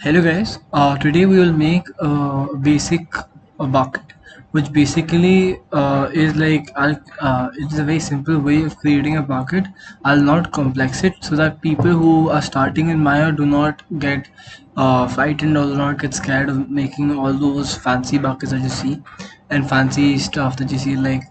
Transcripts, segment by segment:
Hello guys, today we will make a basic bucket, which basically is like it's a very simple way of creating a bucket. I'll not complex it so that people who are starting in Maya do not get frightened or do not get scared of making all those fancy buckets that you see and fancy stuff that you see like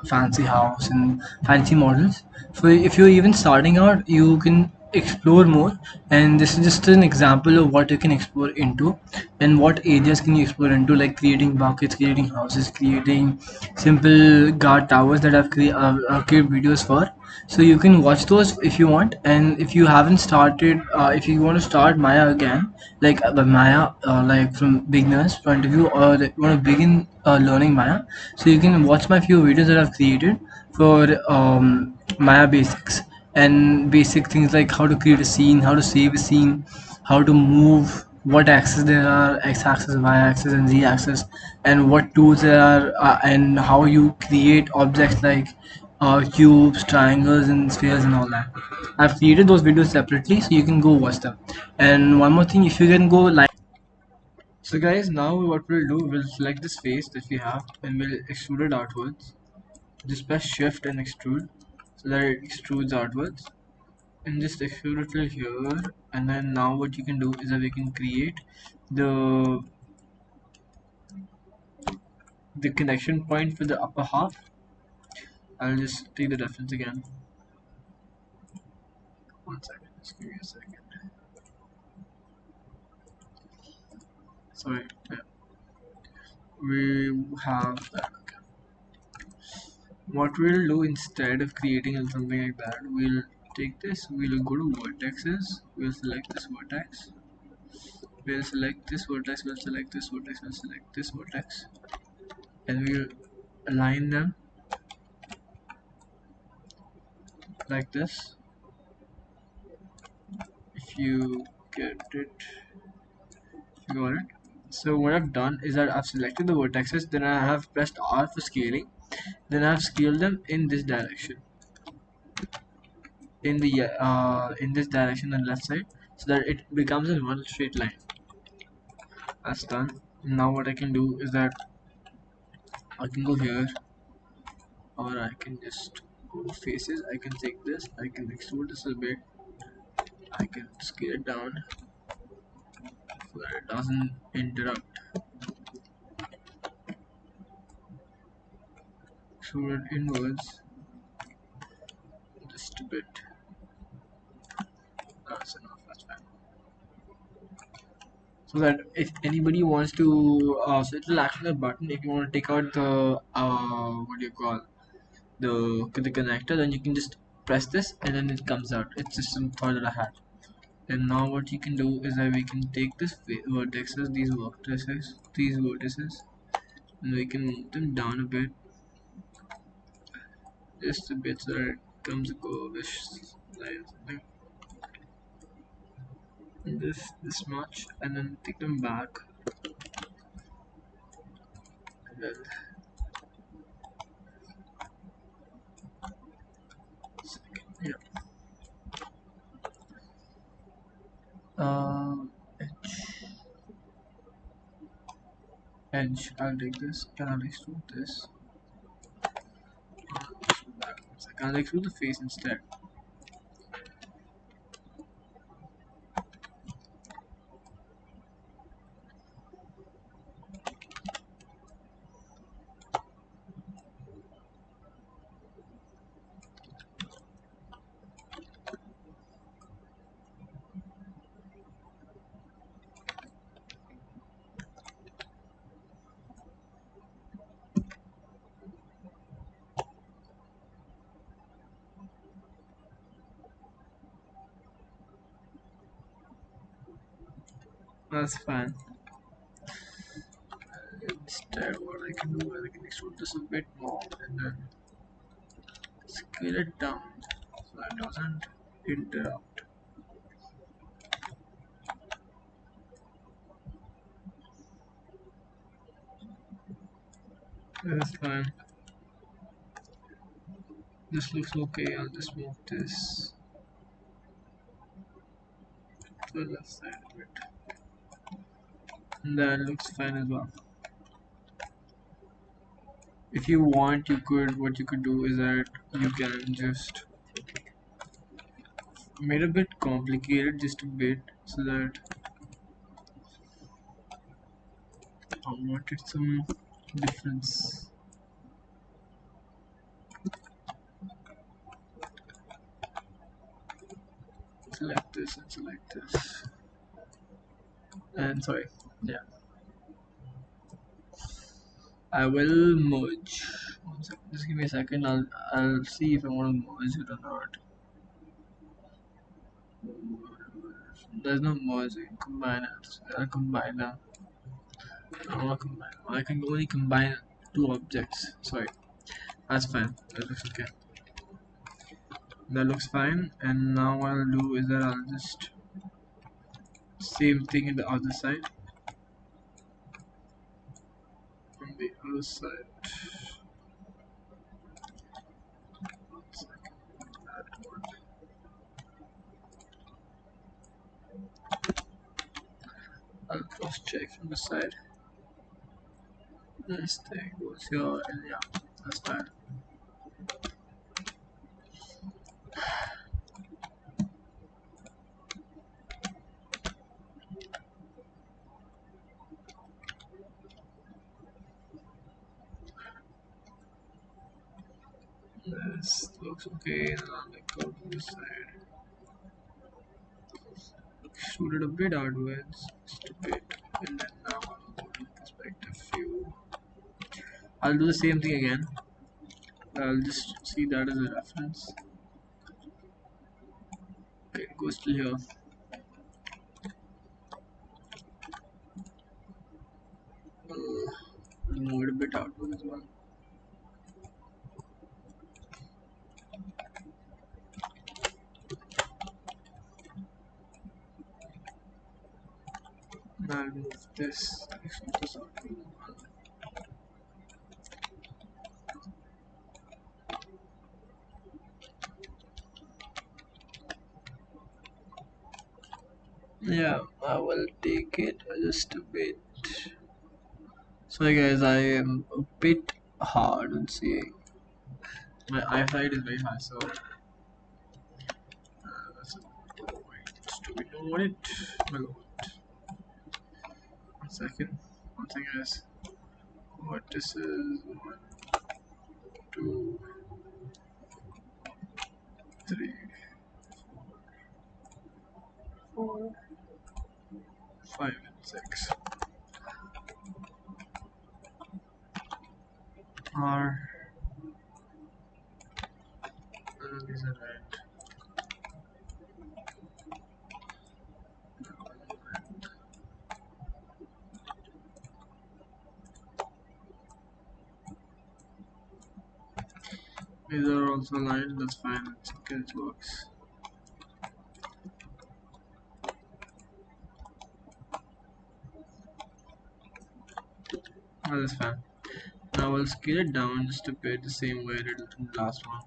fancy house and fancy models. So if you're even starting out, you can explore more, and this is just an example of what you can explore into and what areas can you explore into, like creating buckets, creating houses, creating simple guard towers that I've created videos for. So you can watch those if you want, and if you haven't started, if you want to start Maya again, like Maya, like from beginners point of view, or you want to begin learning Maya, so you can watch my few videos that I've created for Maya basics and basic things like how to create a scene, how to save a scene, how to move, what axes there are, x-axis, y-axis, and z-axis, and what tools there are, and how you create objects like cubes, triangles, and spheres, and all that. I've created those videos separately, so you can go watch them. And one more thing, if you can go like. So guys, now what we'll do, we'll select this face that we have, and we'll extrude it outwards. Just press shift and extrude, so that it extrudes outwards. And just extrude it till here, and then now what you can do is that we can create the the connection point for the upper half. I'll just take the reference again. One second, just give me a second. Sorry, yeah. We have that. Okay. What we'll do instead of creating something like that, we'll take this, we'll go to vertexes, we'll select this vertex, we'll select this vertex, we'll select this vertex, we'll select this vertex, and we'll align them like this. If you get it, you got it. So what I've done is that I've selected the vertices, then I have pressed R for scaling, then I've scaled them in this direction, in this direction on the left side, so that it becomes in one straight line. That's done. Now what I can do is that I can go here, or I can just go to faces. I can take this, I can extrude this a bit, I can scale it down so that it doesn't interrupt. Extrude it inwards just a bit. That's enough. That's fine. So that if anybody wants to, so it will act like a button. If you want to take out the what do you call, the connector, then you can just press this and then it comes out. It's just some thought that I had. And now what you can do is that we can take this vertices, these vertices, and we can move them down a bit, just a bit, so that it comes a curvish line, something this much, and then take them back, and then yeah. Edge, edge. I'll take this, and I'll extrude this. I'll extrude the face instead. That's fine. Instead, what I can do is I can extrude this a bit more and then scale it down so that it doesn't interrupt. That's fine. This looks okay. I'll just move this to the left side of it. That looks fine as well. If you want, you could, what you could do is that you can just made a bit complicated, just a bit, so that I wanted some difference. Select this and select this. And sorry, yeah, I will merge. One second, just give me a second. I'll see if I want to merge it or not. There's no merging. Combine it. I'll combine now. I want to combine. I can only combine two objects. Sorry, that's fine. That looks okay. That looks fine. And now what I'll do is that I'll just same thing in the other side. On the other side. One second. That one. I'll cross check from the side. This thing goes here, and yeah, that's fine. This looks okay. And I'll go to this side. Shoot it a bit outwards, just a bit, and then now I'll go to perspective view. I'll do the same thing again. I'll just see that as a reference. Okay, it goes till here. Move it a bit outward as well. Now I'll move this section to this outward. Yeah, I will take it just a bit. Sorry guys, I am a bit hard on seeing. My eyesight is very high, so that's a point to be noted. Below it. One second. One second guys. What this is, 1, 2, 3, 4, 5, and 6 are, these are right. These are also aligned, that's fine, it's okay, it works. Oh, that's fine. Now I'll scale it down just a bit, the same way I did in the last one.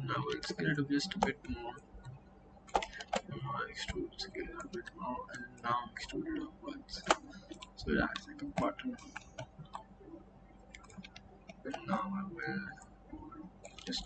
Now I'll scale it up just a bit more. Now extrude, scale it a bit more, and now extrude it upwards. So it acts like a button. And now I will just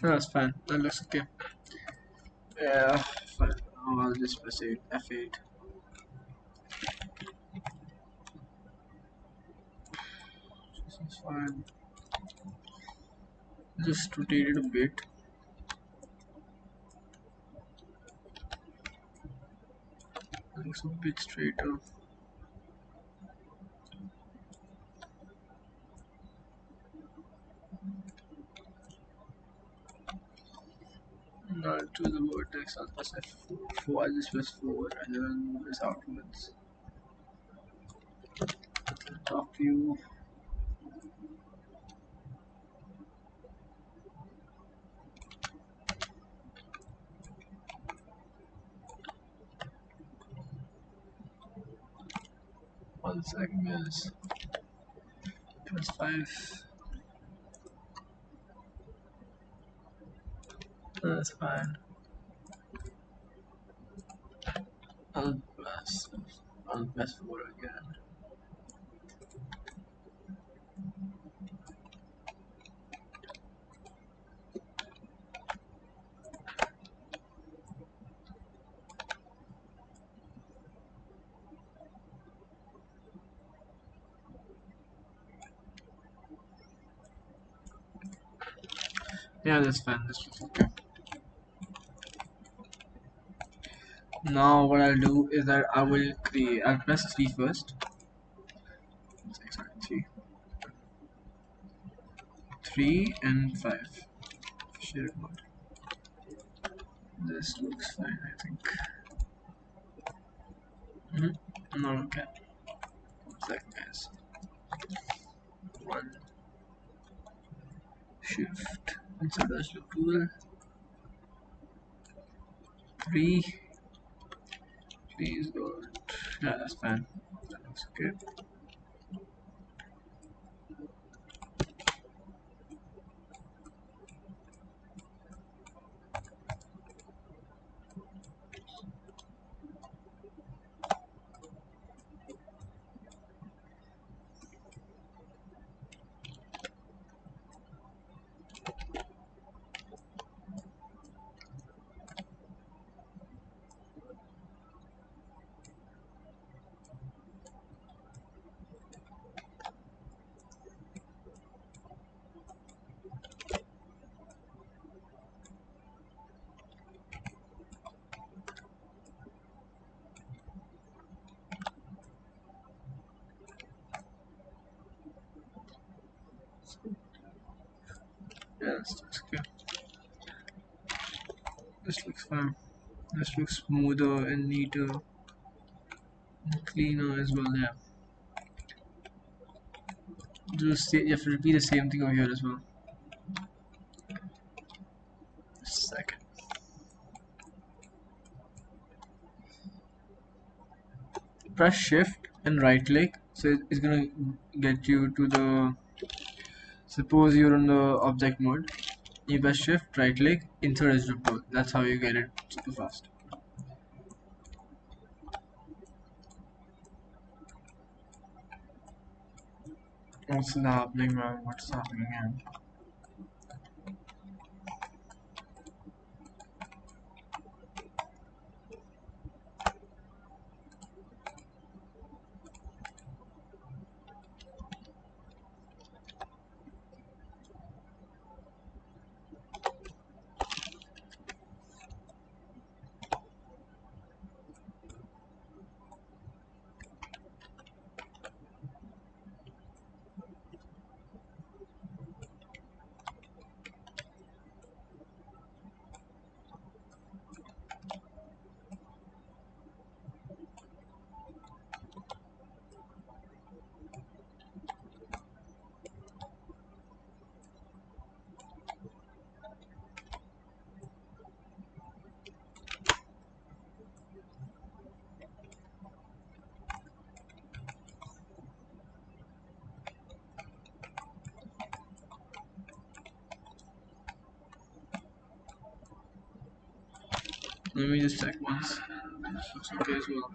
No, that's fine. That looks okay. Yeah, fine. Oh, I'll just press 8, F8. This is fine. Just rotate it a bit. Looks a bit straighter. Now to the vertex, I'll press F4. 4, I'll just press 4 and then move this outwards. Top view. One second, guys. Press 5. That's fine. I'll press. I'll press 4 again. Yeah, that's fine. This looks okay. Now what I'll do is that I will create. I'll press 3 first. Sorry, 3. 3 and 5. Share mode. This looks fine, I think. No, okay. Second, guys. 1. Shift. Insert dash tool. 3. 3 is good. Yeah, that's fine. That looks okay. Yeah, this looks okay. This looks fine. This looks smoother and neater and cleaner as well. Yeah. Just you have to repeat the same thing over here as well. Second. Press shift and right click. So it's gonna get you to the. Suppose you're on the object mode. You press shift, right click, insert as report. That's how you get it super fast. What's happening, man? What's happening, man? Let me just check once. This looks okay as well.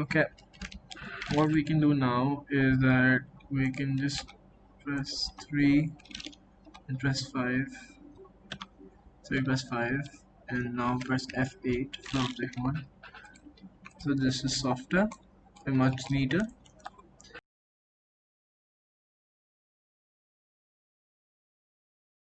Okay, what we can do now is that we can just press 3 and press 5, 3 press 5, and now press F8 for object 1. So this is softer and much neater.